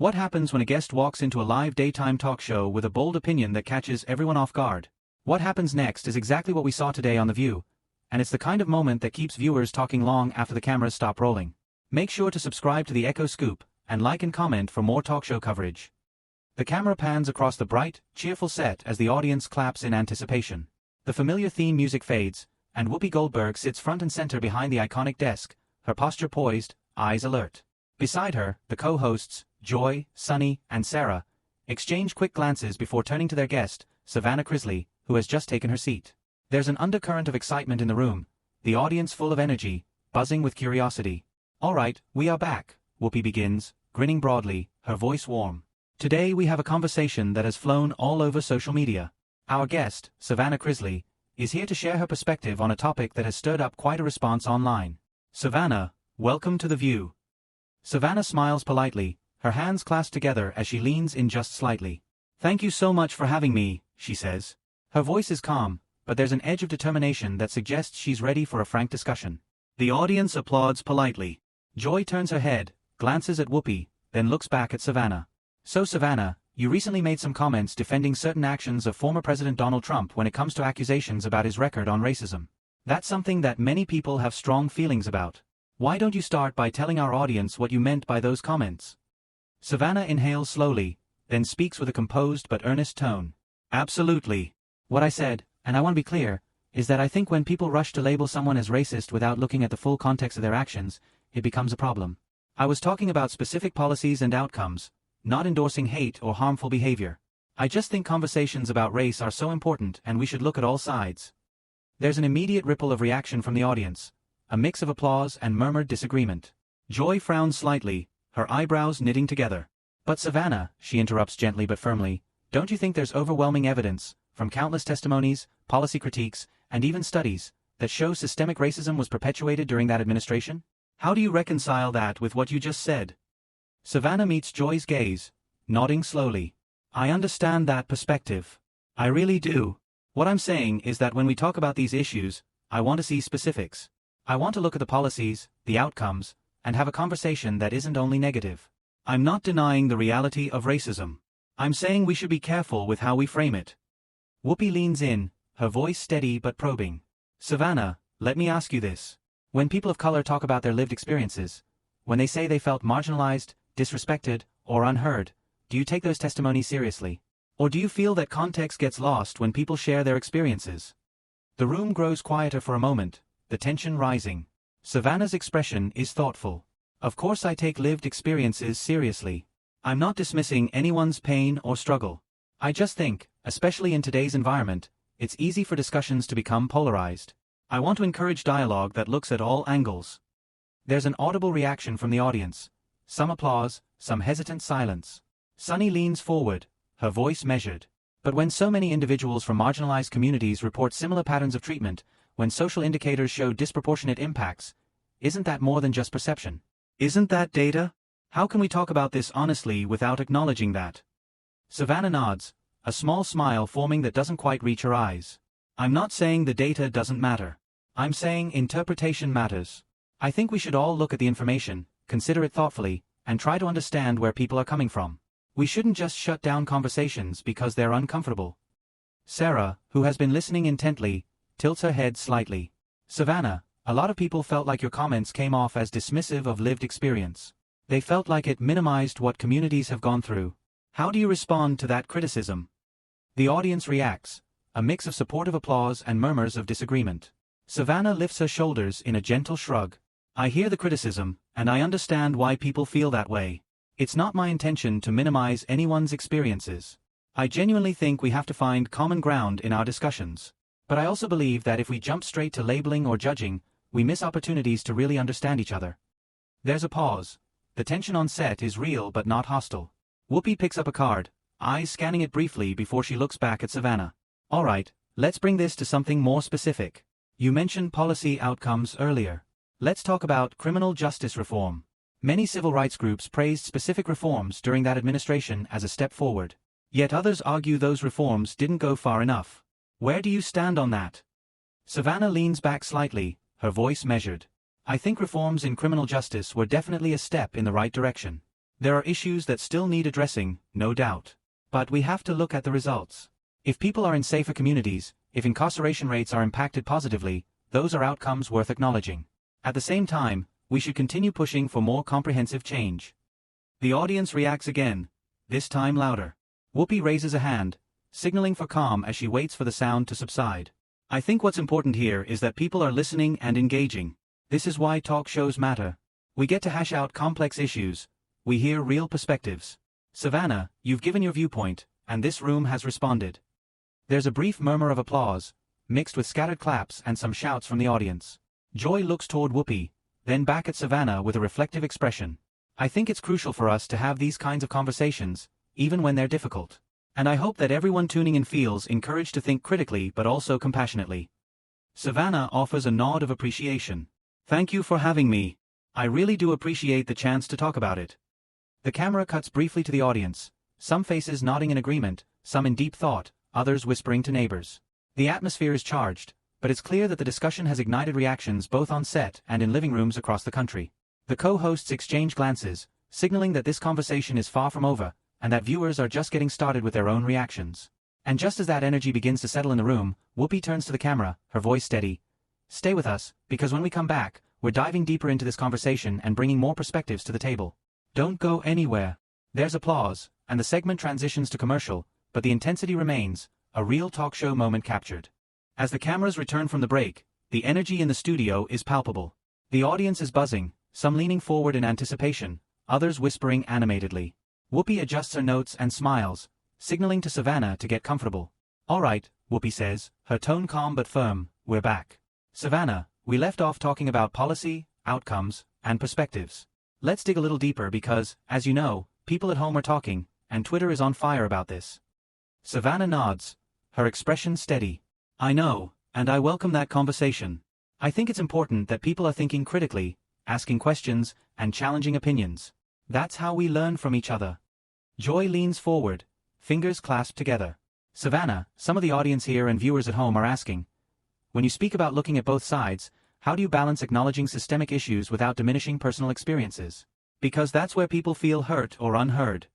What happens when a guest walks into a live daytime talk show with a bold opinion that catches everyone off guard? What happens next is exactly what we saw today on The View, and it's the kind of moment that keeps viewers talking long after the cameras stop rolling. Make sure to subscribe to the Echo Scoop, and like and comment for more talk show coverage. The camera pans across the bright, cheerful set as the audience claps in anticipation. The familiar theme music fades, and Whoopi Goldberg sits front and center behind the iconic desk, her posture poised, eyes alert. Beside her, the co-hosts, Joy, Sunny, and Sarah, exchange quick glances before turning to their guest, Savannah Chrisley, who has just taken her seat. There's an undercurrent of excitement in the room, the audience full of energy, buzzing with curiosity. "All right, we are back," Whoopi begins, grinning broadly, her voice warm. "Today we have a conversation that has flown all over social media. Our guest, Savannah Chrisley, is here to share her perspective on a topic that has stirred up quite a response online. Savannah, welcome to The View." Savannah smiles politely, her hands clasped together as she leans in just slightly. "Thank you so much for having me," she says. Her voice is calm, but there's an edge of determination that suggests she's ready for a frank discussion. The audience applauds politely. Joy turns her head, glances at Whoopi, then looks back at Savannah. "So Savannah, you recently made some comments defending certain actions of former President Donald Trump when it comes to accusations about his record on racism. That's something that many people have strong feelings about. Why don't you start by telling our audience what you meant by those comments?" Savannah inhales slowly, then speaks with a composed but earnest tone. "Absolutely. What I said, and I want to be clear, is that I think when people rush to label someone as racist without looking at the full context of their actions, it becomes a problem. I was talking about specific policies and outcomes, not endorsing hate or harmful behavior. I just think conversations about race are so important and we should look at all sides." There's an immediate ripple of reaction from the audience, a mix of applause and murmured disagreement. Joy frowns slightly, her eyebrows knitting together. "But Savannah," she interrupts gently but firmly, "don't you think there's overwhelming evidence, from countless testimonies, policy critiques, and even studies, that show systemic racism was perpetuated during that administration? How do you reconcile that with what you just said?" Savannah meets Joy's gaze, nodding slowly. "I understand that perspective. I really do. What I'm saying is that when we talk about these issues, I want to see specifics. I want to look at the policies, the outcomes, and have a conversation that isn't only negative. I'm not denying the reality of racism. I'm saying we should be careful with how we frame it." Whoopi leans in, her voice steady but probing. "Savannah, let me ask you this. When people of color talk about their lived experiences, when they say they felt marginalized, disrespected, or unheard, do you take those testimonies seriously? Or do you feel that context gets lost when people share their experiences?" The room grows quieter for a moment, the tension rising. Savannah's expression is thoughtful. "Of course I take lived experiences seriously. I'm not dismissing anyone's pain or struggle. I just think, especially in today's environment, it's easy for discussions to become polarized. I want to encourage dialogue that looks at all angles." There's an audible reaction from the audience. Some applause, some hesitant silence. Sunny leans forward, her voice measured. "But when so many individuals from marginalized communities report similar patterns of treatment, when social indicators show disproportionate impacts, isn't that more than just perception? Isn't that data? How can we talk about this honestly without acknowledging that?" Savannah nods, a small smile forming that doesn't quite reach her eyes. "I'm not saying the data doesn't matter. I'm saying interpretation matters. I think we should all look at the information, consider it thoughtfully, and try to understand where people are coming from. We shouldn't just shut down conversations because they're uncomfortable." Sarah, who has been listening intently, tilts her head slightly. "Savannah, a lot of people felt like your comments came off as dismissive of lived experience. They felt like it minimized what communities have gone through. How do you respond to that criticism?" The audience reacts, a mix of supportive applause and murmurs of disagreement. Savannah lifts her shoulders in a gentle shrug. "I hear the criticism, and I understand why people feel that way. It's not my intention to minimize anyone's experiences. I genuinely think we have to find common ground in our discussions. But I also believe that if we jump straight to labeling or judging, we miss opportunities to really understand each other." There's a pause. The tension on set is real but not hostile. Whoopi picks up a card, eyes scanning it briefly before she looks back at Savannah. "All right, let's bring this to something more specific. You mentioned policy outcomes earlier. Let's talk about criminal justice reform. Many civil rights groups praised specific reforms during that administration as a step forward. Yet others argue those reforms didn't go far enough. Where do you stand on that?" Savannah leans back slightly, her voice measured. "I think reforms in criminal justice were definitely a step in the right direction. There are issues that still need addressing, no doubt. But we have to look at the results. If people are in safer communities, if incarceration rates are impacted positively, those are outcomes worth acknowledging. At the same time, we should continue pushing for more comprehensive change. The audience reacts again, this time louder. Whoopi raises a hand, signaling for calm as she waits for the sound to subside. I think what's important here is that people are listening and engaging. This is why talk shows matter. We get to hash out complex issues. We hear real perspectives. Savannah, you've given your viewpoint, and this room has responded. There's a brief murmur of applause, mixed with scattered claps and some shouts from the audience. Joy looks toward Whoopi, then back at Savannah with a reflective expression. I think it's crucial for us to have these kinds of conversations, even when they're difficult. And I hope that everyone tuning in feels encouraged to think critically but also compassionately. Savannah offers a nod of appreciation. Thank you for having me. I really do appreciate the chance to talk about it. The camera cuts briefly to the audience, some faces nodding in agreement, some in deep thought, others whispering to neighbors. The atmosphere is charged, but it's clear that the discussion has ignited reactions both on set and in living rooms across the country. The co-hosts exchange glances, signaling that this conversation is far from over, and that viewers are just getting started with their own reactions. And just as that energy begins to settle in the room, Whoopi turns to the camera, her voice steady. Stay with us, because when we come back, we're diving deeper into this conversation and bringing more perspectives to the table. Don't go anywhere. There's applause, and the segment transitions to commercial, but the intensity remains, a real talk show moment captured. As the cameras return from the break, the energy in the studio is palpable. The audience is buzzing, some leaning forward in anticipation, others whispering animatedly. Whoopi adjusts her notes and smiles, signaling to Savannah to get comfortable. All right, Whoopi says, her tone calm but firm, we're back. Savannah, we left off talking about policy, outcomes, and perspectives. Let's dig a little deeper because, as you know, people at home are talking, and Twitter is on fire about this. Savannah nods, her expression steady. I know, and I welcome that conversation. I think it's important that people are thinking critically, asking questions, and challenging opinions. That's how we learn from each other. Joy leans forward, fingers clasped together. Savannah, some of the audience here and viewers at home are asking, when you speak about looking at both sides, how do you balance acknowledging systemic issues without diminishing personal experiences? Because that's where people feel hurt or unheard.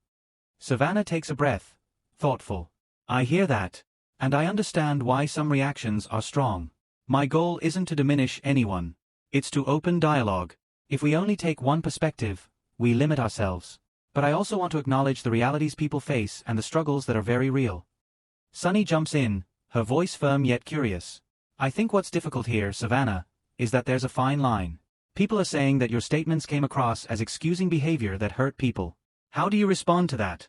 Savannah takes a breath, thoughtful. I hear that. And I understand why some reactions are strong. My goal isn't to diminish anyone. It's to open dialogue. If we only take one perspective, we limit ourselves. But I also want to acknowledge the realities people face and the struggles that are very real. Sunny jumps in, her voice firm yet curious. I think what's difficult here, Savannah, is that there's a fine line. People are saying that your statements came across as excusing behavior that hurt people. How do you respond to that?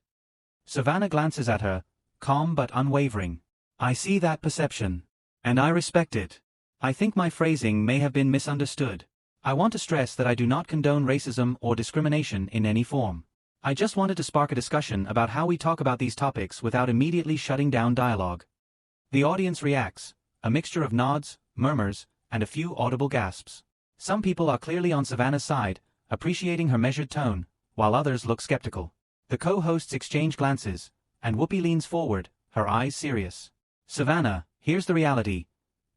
Savannah glances at her, calm but unwavering. I see that perception. And I respect it. I think my phrasing may have been misunderstood. I want to stress that I do not condone racism or discrimination in any form. I just wanted to spark a discussion about how we talk about these topics without immediately shutting down dialogue. The audience reacts, a mixture of nods, murmurs, and a few audible gasps. Some people are clearly on Savannah's side, appreciating her measured tone, while others look skeptical. The co-hosts exchange glances, and Whoopi leans forward, her eyes serious. Savannah, here's the reality.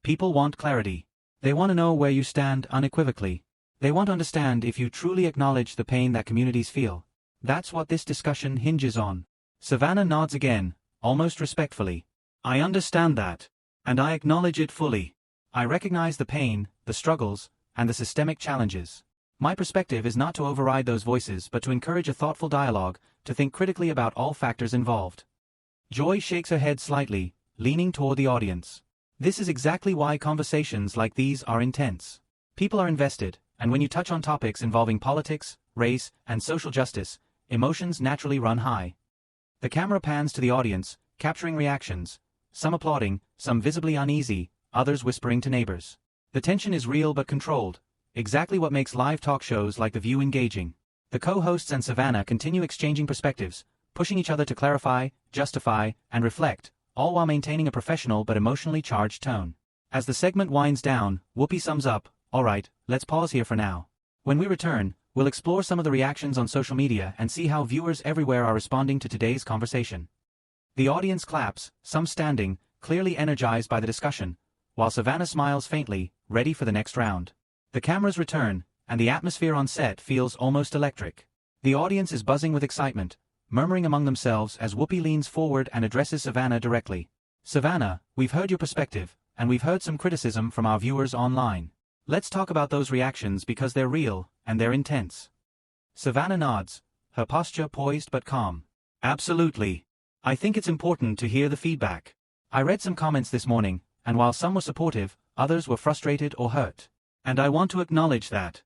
People want clarity. They want to know where you stand unequivocally. They want to understand if you truly acknowledge the pain that communities feel. That's what this discussion hinges on. Savannah nods again, almost respectfully. I understand that. And I acknowledge it fully. I recognize the pain, the struggles, and the systemic challenges. My perspective is not to override those voices but to encourage a thoughtful dialogue, to think critically about all factors involved. Joy shakes her head slightly, leaning toward the audience. This is exactly why conversations like these are intense. People are invested, and when you touch on topics involving politics, race, and social justice, emotions naturally run high. The camera pans to the audience, capturing reactions, some applauding, some visibly uneasy, others whispering to neighbors. The tension is real but controlled, exactly what makes live talk shows like The View engaging. The co-hosts and Savannah continue exchanging perspectives, pushing each other to clarify, justify, and reflect, all while maintaining a professional but emotionally charged tone. As the segment winds down, Whoopi sums up, all right, let's pause here for now. When we return, we'll explore some of the reactions on social media and see how viewers everywhere are responding to today's conversation. The audience claps, some standing, clearly energized by the discussion, while Savannah smiles faintly, ready for the next round. The cameras return, and the atmosphere on set feels almost electric. The audience is buzzing with excitement, murmuring among themselves as Whoopi leans forward and addresses Savannah directly. Savannah, we've heard your perspective, and we've heard some criticism from our viewers online. Let's talk about those reactions because they're real, and they're intense. Savannah nods, her posture poised but calm. Absolutely. I think it's important to hear the feedback. I read some comments this morning, and while some were supportive, others were frustrated or hurt. And I want to acknowledge that.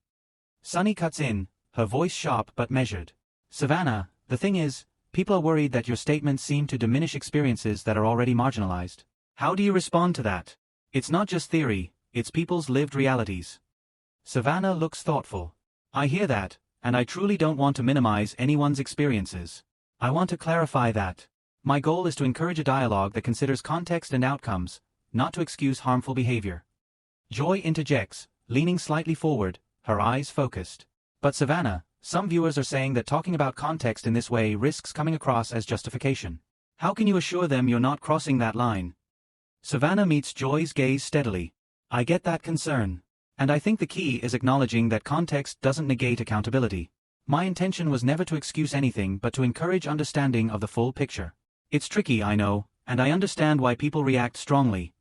Sunny cuts in, her voice sharp but measured. Savannah, the thing is, people are worried that your statements seem to diminish experiences that are already marginalized. How do you respond to that? It's not just theory, it's people's lived realities. Savannah looks thoughtful. I hear that, and I truly don't want to minimize anyone's experiences. I want to clarify that. My goal is to encourage a dialogue that considers context and outcomes, not to excuse harmful behavior. Joy interjects, leaning slightly forward, her eyes focused. But Savannah, some viewers are saying that talking about context in this way risks coming across as justification. How can you assure them you're not crossing that line? Savannah meets Joy's gaze steadily. I get that concern. And I think the key is acknowledging that context doesn't negate accountability. My intention was never to excuse anything but to encourage understanding of the full picture. It's tricky, I know, and I understand why people react strongly.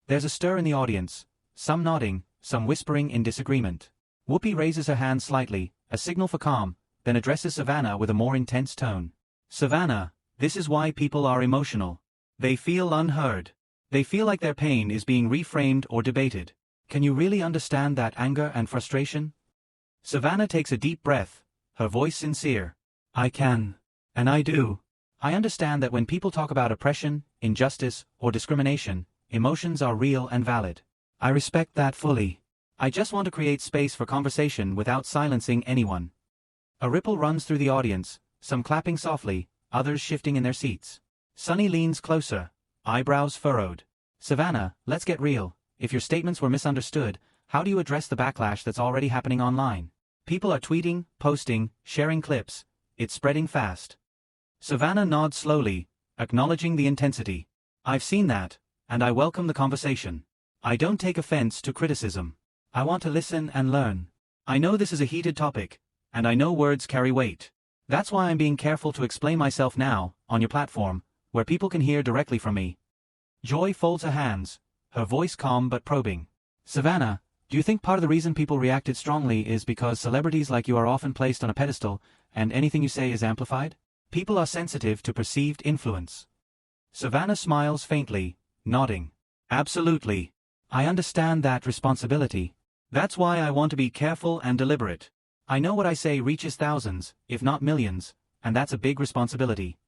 There's a stir in the audience, some nodding, some whispering in disagreement. Whoopi raises her hand slightly, a signal for calm, then addresses Savannah with a more intense tone. Savannah, this is why people are emotional. They feel unheard. They feel like their pain is being reframed or debated. Can you really understand that anger and frustration? Savannah takes a deep breath, her voice sincere. I can. And I do. I understand that when people talk about oppression, injustice, or discrimination, emotions are real and valid. I respect that fully. I just want to create space for conversation without silencing anyone. A ripple runs through the audience, some clapping softly, others shifting in their seats. Sunny leans closer, eyebrows furrowed. Savannah, let's get real. If your statements were misunderstood, how do you address the backlash that's already happening online? People are tweeting, posting, sharing clips. It's spreading fast. Savannah nods slowly, acknowledging the intensity. I've seen that, and I welcome the conversation. I don't take offense to criticism. I want to listen and learn. I know this is a heated topic, and I know words carry weight. That's why I'm being careful to explain myself now, on your platform, where people can hear directly from me. Joy folds her hands, her voice calm but probing. Savannah, do you think part of the reason people reacted strongly is because celebrities like you are often placed on a pedestal, and anything you say is amplified? People are sensitive to perceived influence. Savannah smiles faintly, nodding. Absolutely. I understand that responsibility. That's why I want to be careful and deliberate. I know what I say reaches thousands, if not millions, and that's a big responsibility.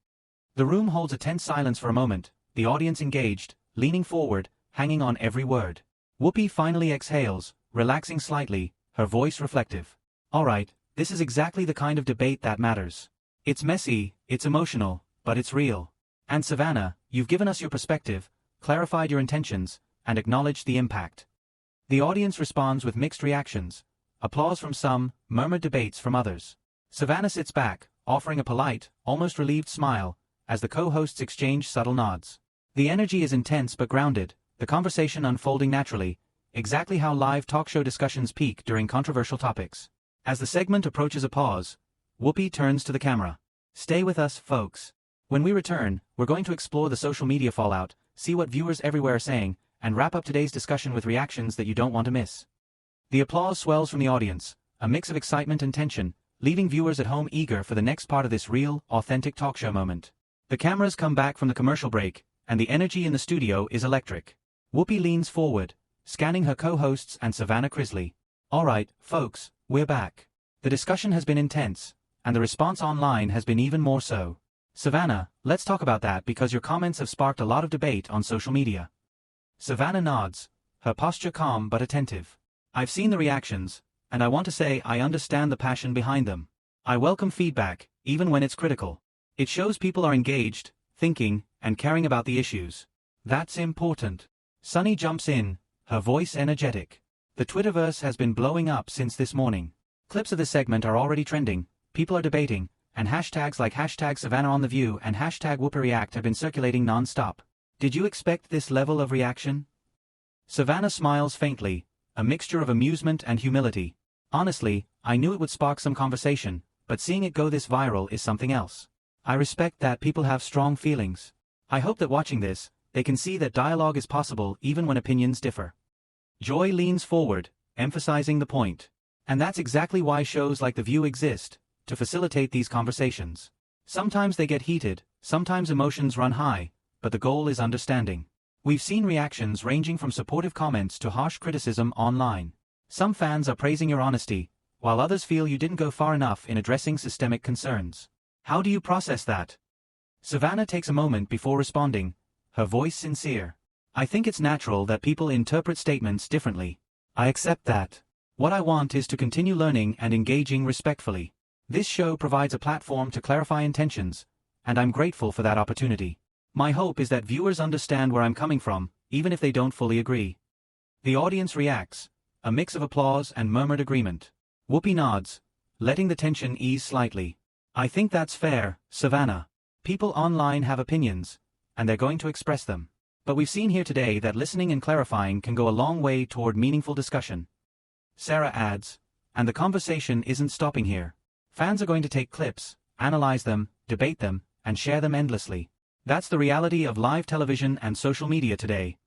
The room holds a tense silence for a moment, the audience engaged, leaning forward, hanging on every word. Whoopi finally exhales, relaxing slightly, her voice reflective. All right, this is exactly the kind of debate that matters. It's messy, it's emotional, but it's real. And Savannah, you've given us your perspective, clarified your intentions, and acknowledged the impact. The audience responds with mixed reactions, applause from some, murmured debates from others. Savannah sits back, offering a polite, almost relieved smile, as the co-hosts exchange subtle nods. The energy is intense but grounded, the conversation unfolding naturally, exactly how live talk show discussions peak during controversial topics. As the segment approaches a pause, Whoopi turns to the camera. Stay with us, folks. When we return, we're going to explore the social media fallout, see what viewers everywhere are saying, and wrap up today's discussion with reactions that you don't want to miss. The applause swells from the audience, a mix of excitement and tension, leaving viewers at home eager for the next part of this real, authentic talk show moment. The cameras come back from the commercial break, and the energy in the studio is electric. Whoopi leans forward, scanning her co-hosts and Savannah Chrisley. All right, folks, we're back. The discussion has been intense, and the response online has been even more so. Savannah, let's talk about that because your comments have sparked a lot of debate on social media. Savannah nods, her posture calm but attentive. I've seen the reactions, and I want to say I understand the passion behind them. I welcome feedback, even when it's critical. It shows people are engaged, thinking, and caring about the issues. That's important. Sunny jumps in, her voice energetic. The Twitterverse has been blowing up since this morning. Clips of this segment are already trending, people are debating, and hashtags like hashtag Savannah on the View and hashtag WhoopiReact have been circulating non-stop. Did you expect this level of reaction? Savannah smiles faintly, a mixture of amusement and humility. Honestly, I knew it would spark some conversation, but seeing it go this viral is something else. I respect that people have strong feelings. I hope that watching this, they can see that dialogue is possible even when opinions differ. Joy leans forward, emphasizing the point. And that's exactly why shows like The View exist, to facilitate these conversations. Sometimes they get heated, sometimes emotions run high, but the goal is understanding. We've seen reactions ranging from supportive comments to harsh criticism online. Some fans are praising your honesty, while others feel you didn't go far enough in addressing systemic concerns. How do you process that? Savannah takes a moment before responding, her voice sincere. I think it's natural that people interpret statements differently. I accept that. What I want is to continue learning and engaging respectfully. This show provides a platform to clarify intentions, and I'm grateful for that opportunity. My hope is that viewers understand where I'm coming from, even if they don't fully agree. The audience reacts, a mix of applause and murmured agreement. Whoopi nods, letting the tension ease slightly. I think that's fair, Savannah. People online have opinions, and they're going to express them. But we've seen here today that listening and clarifying can go a long way toward meaningful discussion. Sarah adds, and the conversation isn't stopping here. Fans are going to take clips, analyze them, debate them, and share them endlessly. That's the reality of live television and social media today.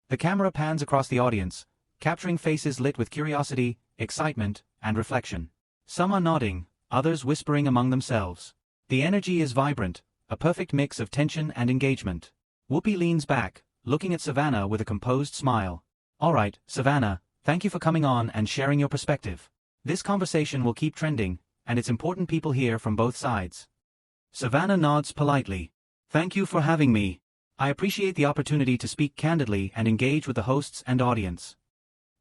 The camera pans across the audience, capturing faces lit with curiosity, excitement, and reflection. Some are nodding, others whispering among themselves. The energy is vibrant, a perfect mix of tension and engagement. Whoopi leans back, looking at Savannah with a composed smile. All right, Savannah, thank you for coming on and sharing your perspective. This conversation will keep trending, and it's important people hear from both sides. Savannah nods politely. Thank you for having me. I appreciate the opportunity to speak candidly and engage with the hosts and audience.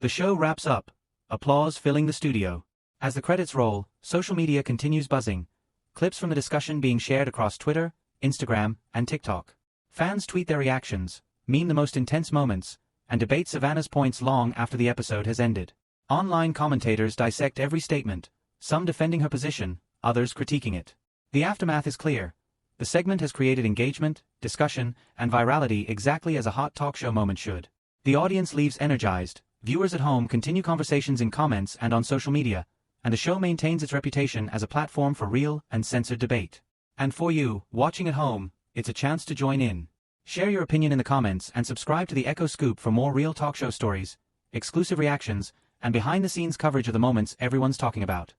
The show wraps up, applause filling the studio. As the credits roll, social media continues buzzing, clips from the discussion being shared across Twitter, Instagram, and TikTok. Fans tweet their reactions, meme the most intense moments, and debate Savannah's points long after the episode has ended. Online commentators dissect every statement, some defending her position, others critiquing it. The aftermath is clear. The segment has created engagement, discussion, and virality exactly as a hot talk show moment should. The audience leaves energized, viewers at home continue conversations in comments and on social media, and the show maintains its reputation as a platform for real and censored debate. And for you, watching at home, it's a chance to join in. Share your opinion in the comments and subscribe to the Echo Scoop for more real talk show stories, exclusive reactions, and behind-the-scenes coverage of the moments everyone's talking about.